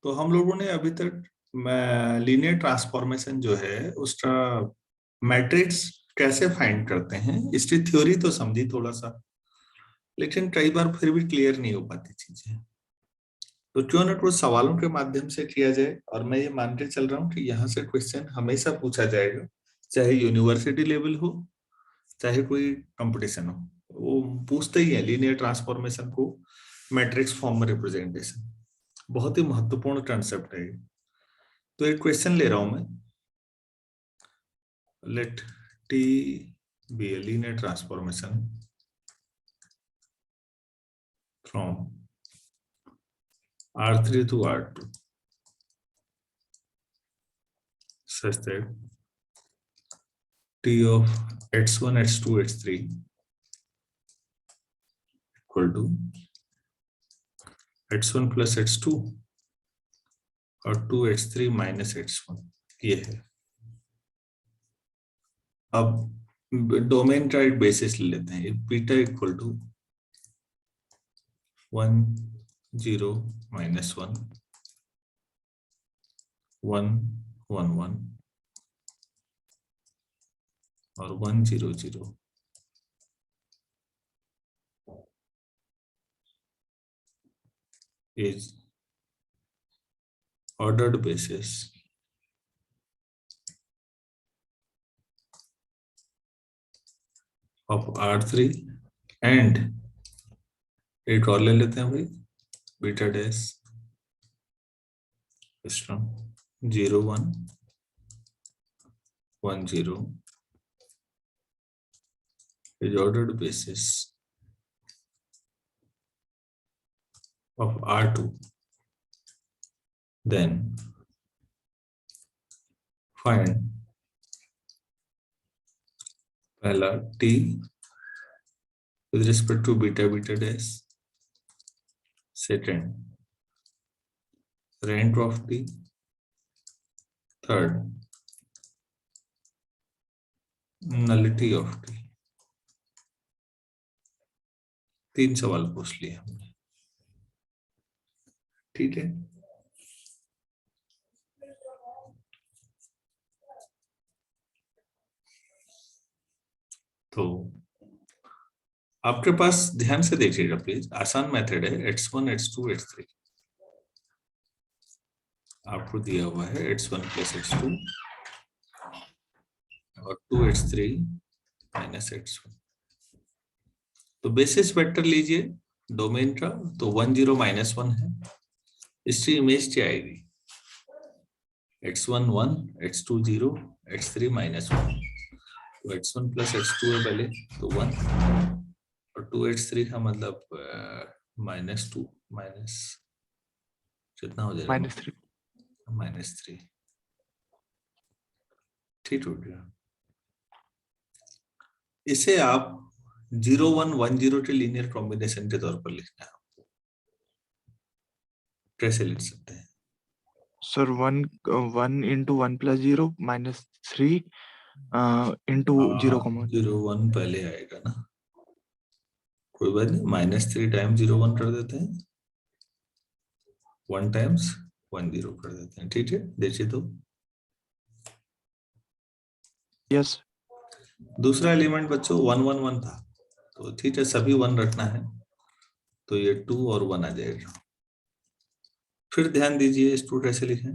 तो हम लोगों ने अभी तक लीनियर ट्रांसफॉर्मेशन जो है उसका मैट्रिक्स कैसे फाइंड करते हैं इसकी थ्योरी तो समझी थोड़ा सा, लेकिन कई बार फिर भी क्लियर नहीं हो पाती चीजें। तो क्यों ना कुछ सवालों के माध्यम से किया जाए, और मैं ये मान के चल रहा हूँ कि यहाँ से क्वेश्चन हमेशा पूछा जाएगा, चाहे यूनिवर्सिटी लेवल हो चाहे कोई कंपटीशन हो, वो पूछते ही है लीनियर ट्रांसफॉर्मेशन को मैट्रिक्स फॉर्म में रिप्रेजेंटेशन। बहुत ही महत्वपूर्ण कंसेप्ट है। तो एक क्वेश्चन ले रहा हूं मैं, let T be a linear transformation from R3 to R2 such that T of H1, H2, H3 equal to H1 plus H2 और 2H3 minus H1, ये है। अब डोमेन का एक बेसिस ले लेते हैं, बीटा इक्वल टू 1 0 minus 1 1 1 1 और 1 0 0 is ordered basis of R3 and एक और ले लेते हैं भाई, beta dash system 0 1 1 0 is ordered basis of R2, then find पहला T with respect to beta beta dash, second rank of T, third nullity of T। तीन सवाल पूछ लिए हमने, ठीक है। तो आपके पास ध्यान से देखिएगा प्लीज, आसान मेथड है, x1 x2 x3 आपको दिया हुआ है x1 plus x2 और 2h3 minus x1। तो बेसिस वेक्टर लीजिए डोमेन का, तो 1 0 minus 1 है, इसकी इमेज क्या आएगी, x1 1 x2 0 x3 minus 1। तो x1 plus x2 है पहले, तो 1 और 2h3 का मतलब -2 माइनस कितना हो जाएगा, -3, ठीक हो गया। इसे आप 0 1 1 0 के लीनियर कॉम्बिनेशन के तौर पर लिखना है, आपको कैसे लिख सकते हैं sir? 1 into 1 plus 0 minus 3 into 0 comma 0 1 पहले आएगा ना, कोई बात नहीं, -3 टाइम्स 0 1 कर देते हैं, 1 टाइम्स 1 0 कर देते हैं, ठीक है। देखिए तो यस। दूसरा एलिमेंट बच्चों 1 1 1 था, तो ठीक है, सभी 1 रखना है, तो ये 2 और 1 आ जाएगा। फिर ध्यान दीजिए इसको कैसे लिखें,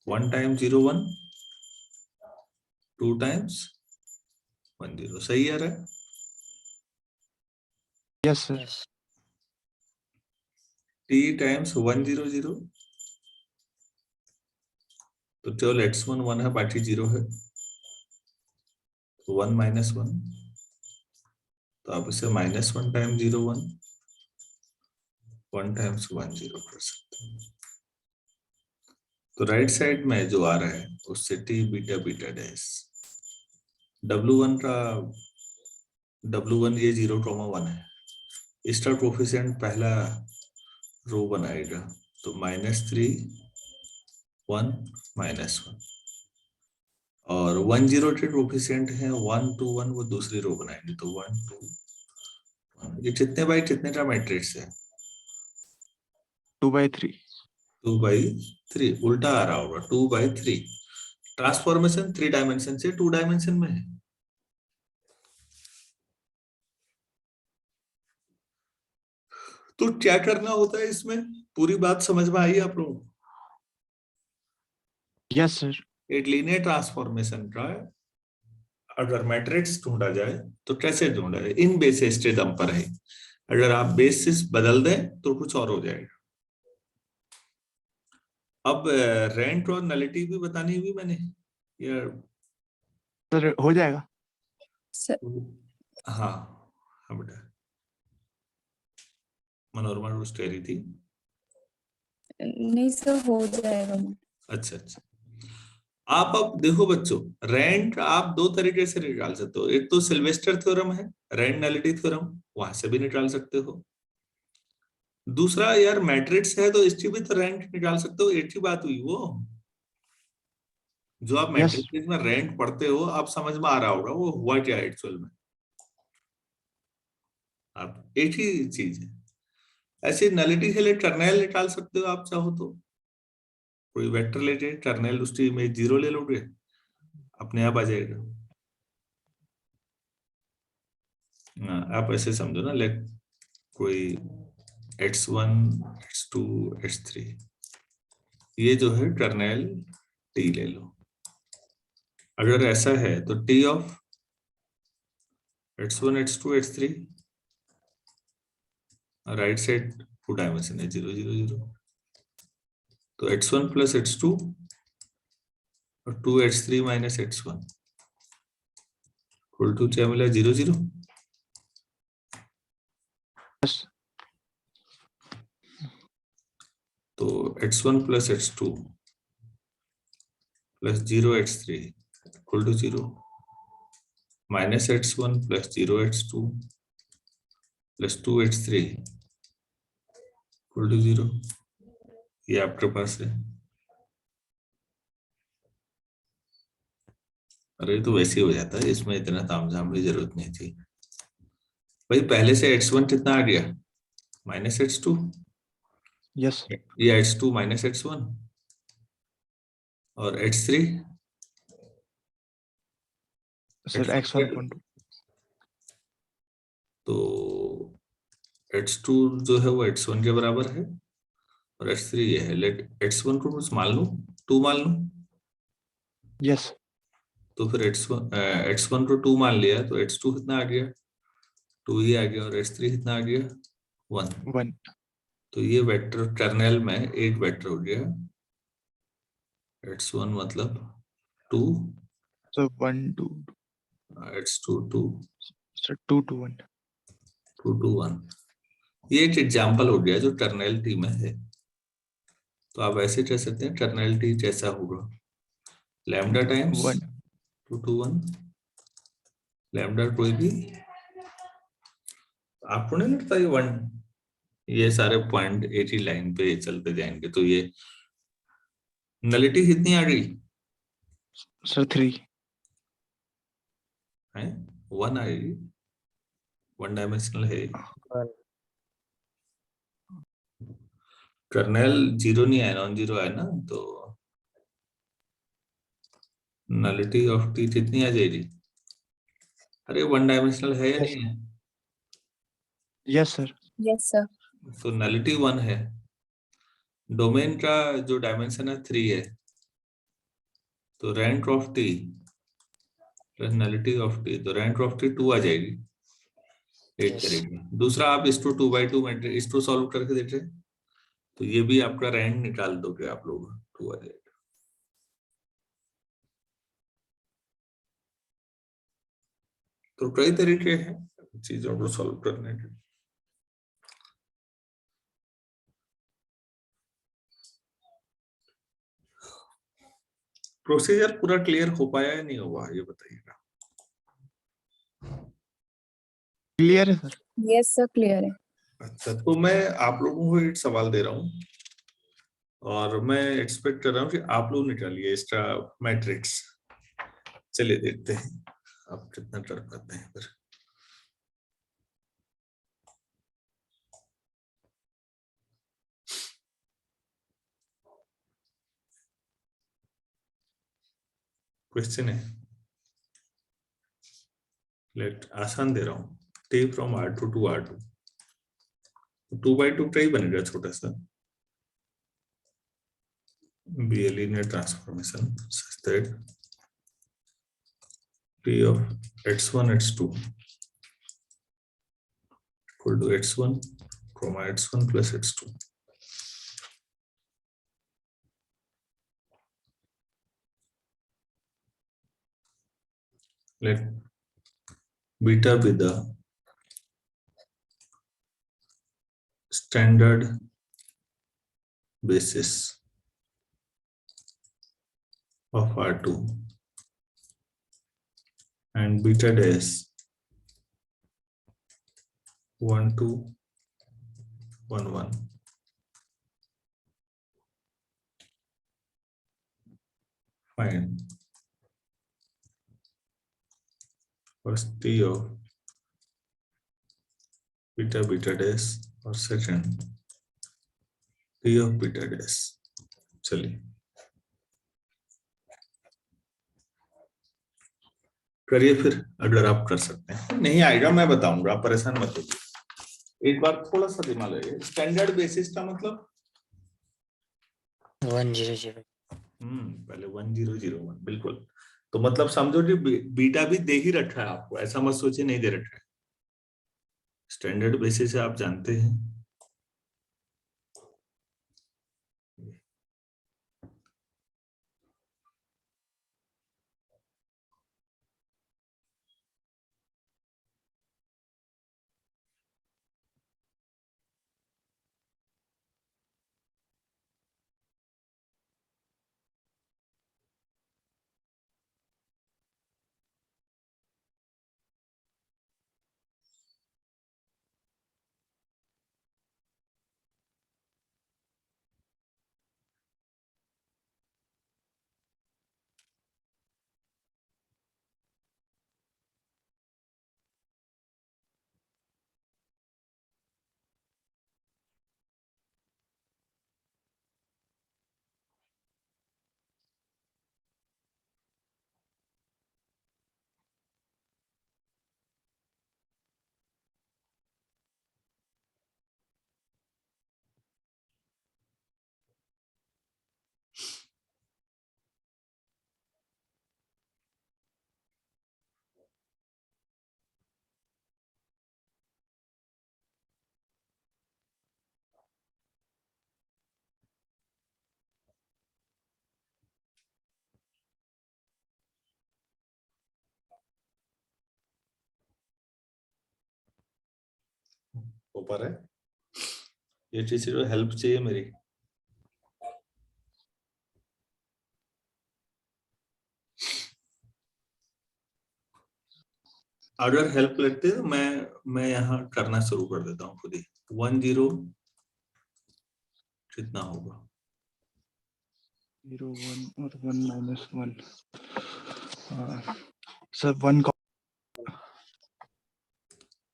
1 टाइम्स 0 1 2 टाइम्स 1 0, सही आ रहा है? Yes sir. t टाइम्स 1 0 0, तो केवल x1 1 है, बाकी 0 है, तो 1 minus 1, तो आप इसे -1 टाइम्स 0 1 1 टाइम्स 1 0 कर सकते हैं। तो राइट साइड में जो आ रहा है उससे t beta beta dash, W1 का W1 ये 0 1 है, इसका कोफिशिएंट पहला रो बनाएगा, तो -3 1 -1, और 1 0 के कोफिशिएंट है 1 2 1, वो दूसरी रो बनाएंगे, तो 1 2 1। ये कितने बाई कितने का मैट्रिक्स है, 2/3। 2/3 उल्टा आ रहा होगा, 2/3। ट्रांसफॉर्मेशन 3 डायमेंशन से 2 डायमेंशन में है। तो क्या करना होता है इसमें, पूरी बात समझ में आई आप लोगों को? Yes sir. एक लीनियर ट्रांसफॉर्मेशन का अगर मैट्रिक्स ढूंढा जाए तो कैसे ढूंढा जाए, इन बेसिस स्टेडम पर है। अगर आप बेसिस बदल दें तो कुछ और हो जाएगा। अब रेंट और नलिटी भी बतानी हुई मैंने, या सर हो जाएगा। हाँ हाँ बेटा, मनोरमा रोज कह रही थी। नहीं सर, हो जाएगा। अच्छा अच्छा, आप अब देखो बच्चों, रेंट आप दो तरीके से निकाल सकते हो। एक तो सिल्वेस्टर थ्योरम है, रेंट नलिटी थ्योरम, वहां से भी निकाल सकते हो। दूसरा यार मैट्रिक्स है तो इसकी भी तो रेंट निकाल सकते हो, एक ही बात हुई वो। जो आप यस मैट्रिक्स में रेंट पढ़ते हो, आप समझ में आ रहा होगा वो हुआ क्या एक्चुअल में। आप एक ही चीज है। ऐसे नलिटी के लिए टर्नेल निकाल सकते हो आप चाहो तो। कोई वेक्टर लेके टर्नेल उसकी में 0 ले लोगे, अपने आप आ जाएगा। आप ऐसे समझो ना, लेट कोई x1 x2 x3, ये जो है टर्नेल t ले लो। अगर ऐसा है तो t of x1 x2 x3, right side 2 dimension है 0 0 0, तो x1 प्लस x2 और 2x3 minus x1 equal to क्या मिला, 0 0। यस तो x1 plus x2 plus 0x3 equal to 0, minus x1 plus 0x2 plus 2x3 equal to 0। ये आपके पास है। अरे तो वैसे ही हो जाता है, इसमें इतना तामझाम की जरूरत नहीं थी भाई। पहले से x1 कितना आ गया, माइनस x2, यस या x2 माइनस x1, और x3 सर x1.2। तो x2 जो है वो x1 के बराबर है, और x3 ये है। लेट x1 को कुछ मान लूं, 2 मान लूं, यस तो फिर x1 को 2 मान लिया तो x2 कितना आ गया, 2 ही आ गया, और x3 कितना आ गया, 1। 1 तो ये वेक्टर कर्नेल में एक वेक्टर हो गया, x1 मतलब 2, सर 1 2 x2 2, सर 2 2 1। 2 2 1। ये एक एग्जाम्पल हो गया जो टर्नल टी में है। तो आप ऐसे कह सकते हैं टर्नल टी जैसा होगा, लैम्डा टाइम्स 1 2 2 1, लैम्डा कोई भी, आपको नहीं लगता ये 1, ये सारे पॉइंट एक ही लाइन पे चलते जाएंगे तो ये नलिटी कितनी आ गई सर 3। है, 1 आएगी, 1 डायमेंशनल है। कर्नेल 0 नहीं है, नॉन 0 है ना, तो नलिटी ऑफ टी कितनी आ जाएगी, अरे 1 डायमेंशनल है या नहीं है, यस सर। Yes sir. तो नलिटी 1 है। डोमेन का जो डायमेंशन है 3 है, तो rank of T plus nullity of T, तो रैंक ऑफ टी 2 आ जाएगी, 8 करेगी। दूसरा आप इसको 2/2 मैट्रिक्स इसको सॉल्व करके देख रहे, तो ये भी आपका रैंक निकाल दोगे आप लोग, 2 आ जाएगा। तो कई तरीके हैं चीजों को सॉल्व करने के। प्रोसीजर पूरा क्लियर हो पाया या नहीं हुआ, ये बताइएगा। क्लियर है सर। यस सर, क्लियर है। अच्छा, तो मैं आप लोगों को एक सवाल दे रहा हूँ, और मैं एक्सपेक्ट कर रहा हूँ कि आप लोग निकालिए इसका मैट्रिक्स। चलिए देखते हैं आप कितना कर पाते हैं फिर। क्वेश्चन है, लेट आसान दे रहा हूं, T from R2 to R2, 2/2 try बनेगा छोटा सा, be a linear transformation such that T of x1 x2 equal to x1 comma x1 plus x2. Let beta be the standard basis of R2 and beta dash 1 2 1 1. Find first T of beta beta dash और second T of beta dash. चलिए करिए फिर, अगर आप कर सकते हैं। नहीं आएगा मैं बताऊंगा, आप परेशान मत होइए। एक बार थोड़ा सा दिमाग लगाइए, स्टैंडर्ड बेसिस का मतलब 100. पहले 1001, बिल्कुल। तो मतलब समझो कि बीटा भी दे ही रखा है आपको, ऐसा मत सोचिए नहीं दे रखा है। स्टैंडर्ड बेसिस है, आप जानते हैं। हो पा रहा है? ये चीज हेल्प चाहिए मेरी। अगर हेल्प लेते तो मैं यहाँ करना शुरू कर देता हूँ खुद ही। 10 कितना होगा? 0 1 और 1 minus 1 सर 1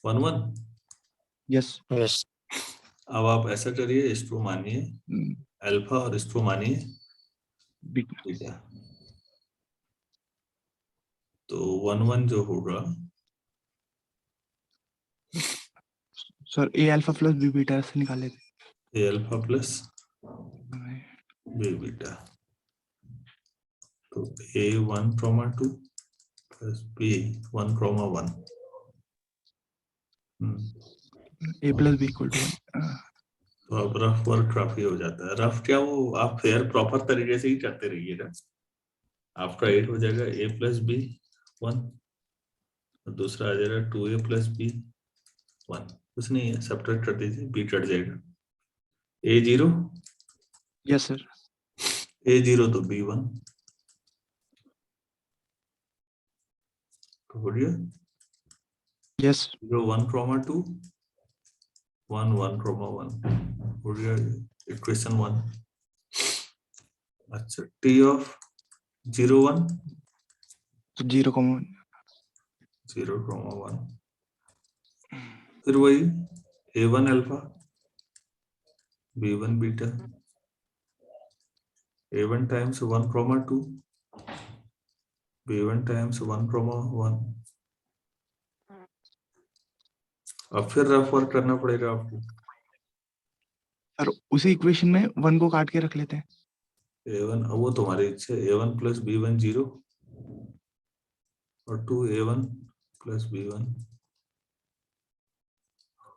1 1। Yes Yes. अब आप ऐसा करिए, इसको मानिए अल्फा और इसको मानिए बीटा। तो 1 1 जो होगा sir A alpha plus B beta से निकाले थे। A alpha plus B beta, तो A 1 comma 2 plus B 1 comma 1। A plus B equal to 1। तो अब रफ वर्क काफी हो जाता है। रफ क्या, वो आप फेयर प्रॉपर तरीके से ही करते रहिएगा। आपका 8 हो जाएगा ए प्लस बी 1, और दूसरा आ जाएगा 2a प्लस बी 1। कुछ नहीं है, सब्ट्रैक्ट कर दीजिए, बी कट जाएगा। ए 0, यस सर। ए 0 तो बी 1 हो गया। यस 0 1 कॉमा 2 1 1 कॉमा 1 हो गया इक्वेशन 1। अच्छा, टी ऑफ 0 1 तो 0,1 0 कॉमा 1, फिर वही a1 alpha b1 beta a1 times 1 comma 2 B1 times 1,1। अब फिर रफ वर्क करना पड़ेगा आपको। सर उसी इक्वेशन में 1 को काट के रख लेते हैं। A1 वो तुम्हारी इच्छा है। A1 प्लस B1 0 और 2A1 प्लस B1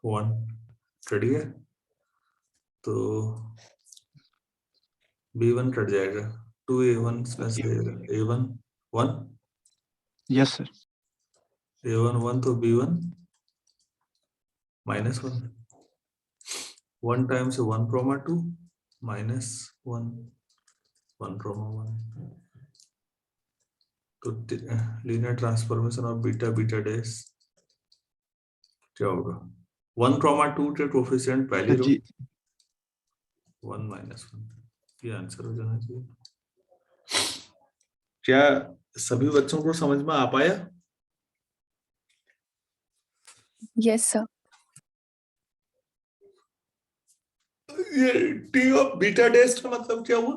1। कट गया तो B1 कट जाएगा। 2A1 plus A1 1। Yes sir. A1 1 तो B1 -1। 1 टाइम्स 1,2 -1 1,1। तो linear transformation of beta beta dash क्या होगा? 1,2 के कोफिशिएंट पहली रो, 1 -1। ये आंसर हो जाना चाहिए। क्या सभी बच्चों को समझ में आ पाया? Yes sir. ये टी ऑफ बीटा डैश का मतलब क्या हुआ?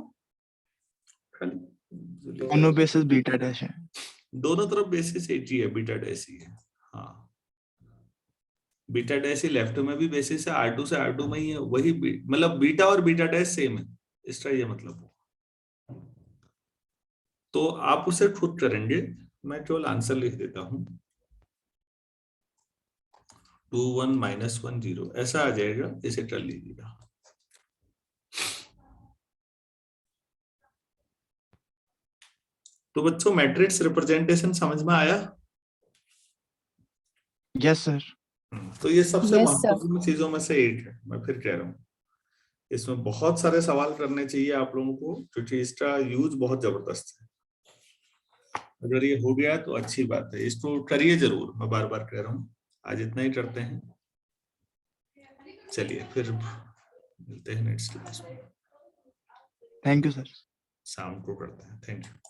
दोनों बेसिस बीटा डैश है। दोनों तरफ बेसिस एक ही है, बीटा डैश ही है। हाँ, बीटा डैश ही लेफ्ट में भी बेसिस है, R2 से R2 में ही है, वही मतलब बीटा और बीटा डैश सेम है, इसका ये मतलब। तो आप उसे खुद करेंगे, मैं केवल आंसर लिख देता हूं। 2 1 -1 0 ऐसा आ जाएगा, इसे कर लीजिएगा। तो बच्चों मैट्रिक्स रिप्रेजेंटेशन समझ में आया? Yes sir. तो ये सबसे Yes, sir. महत्वपूर्ण चीजों में से एक है, मैं फिर कह रहा हूँ। इसमें बहुत सारे सवाल करने चाहिए आप लोगों को, क्योंकि इसका यूज बहुत जबरदस्त है। अगर ये हो गया तो अच्छी बात है, इसको करिए जरूर, मैं बार बार कह रहा हूँ। आज इतना ही करते हैं, चलिए फिर मिलते हैं नेक्स्ट क्लास में। Thank you sir. शाम को करते हैं। Thank you.